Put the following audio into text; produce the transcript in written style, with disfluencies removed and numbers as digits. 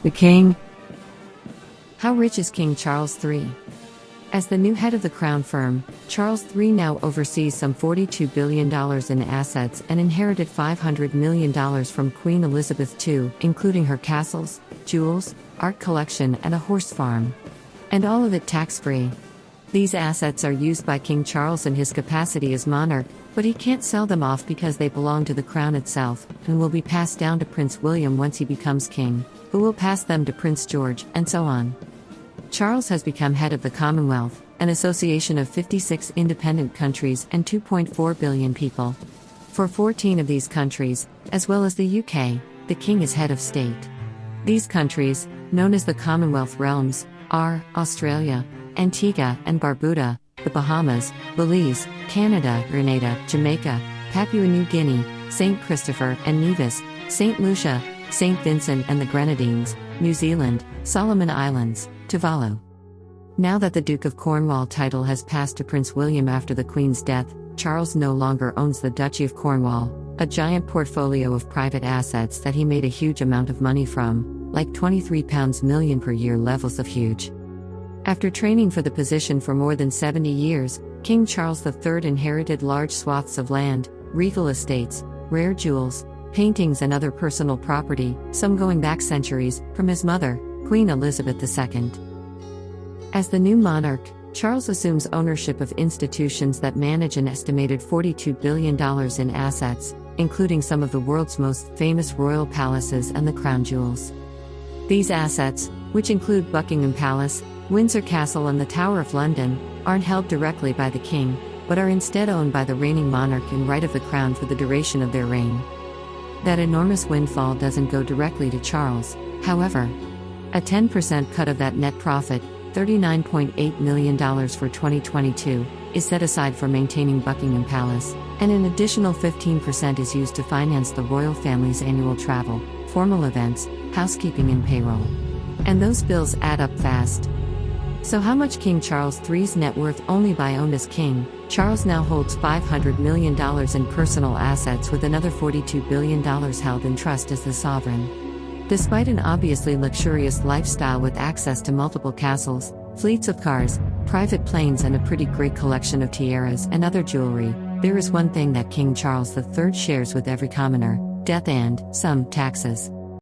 The King. How rich is King Charles III? As the new head of the Crown firm, Charles III now oversees some $42 billion in assets and inherited $500 million from Queen Elizabeth II, including her castles, jewels, art collection, and a horse farm. And all of it tax-free. These assets are used by King Charles in his capacity as monarch, but he can't sell them off because they belong to the Crown itself, and will be passed down to Prince William once he becomes king, who will pass them to Prince George, and so on. Charles has become head of the Commonwealth, an association of 56 independent countries and 2.4 billion people. For 14 of these countries, as well as the UK, the King is head of state. These countries, known as the Commonwealth realms, are Australia, Antigua and Barbuda, the Bahamas, Belize, Canada, Grenada, Jamaica, Papua New Guinea, St. Christopher and Nevis, St. Lucia, St. Vincent and the Grenadines, New Zealand, Solomon Islands, Tuvalu. Now that the Duke of Cornwall title has passed to Prince William after the Queen's death, Charles no longer owns the Duchy of Cornwall, a giant portfolio of private assets that he made a huge amount of money from, like £23 million per year levels of huge. After training for the position for more than 70 years, King Charles III inherited large swaths of land, regal estates, rare jewels, paintings and other personal property, some going back centuries, from his mother, Queen Elizabeth II. As the new monarch, Charles assumes ownership of institutions that manage an estimated $42 billion in assets, including some of the world's most famous royal palaces and the crown jewels. These assets, which include Buckingham Palace, Windsor Castle and the Tower of London, aren't held directly by the king, but are instead owned by the reigning monarch in right of the crown for the duration of their reign. That enormous windfall doesn't go directly to Charles, however. A 10% cut of that net profit, $39.8 million for 2022, is set aside for maintaining Buckingham Palace, and an additional 15% is used to finance the royal family's annual travel, formal events, housekeeping and payroll. And those bills add up fast. So how much King Charles III's net worth only by owned as king? Charles now holds $500 million in personal assets with another $42 billion held in trust as the sovereign. Despite an obviously luxurious lifestyle with access to multiple castles, fleets of cars, private planes and a pretty great collection of tiaras and other jewelry, there is one thing that King Charles III shares with every commoner: death and some taxes.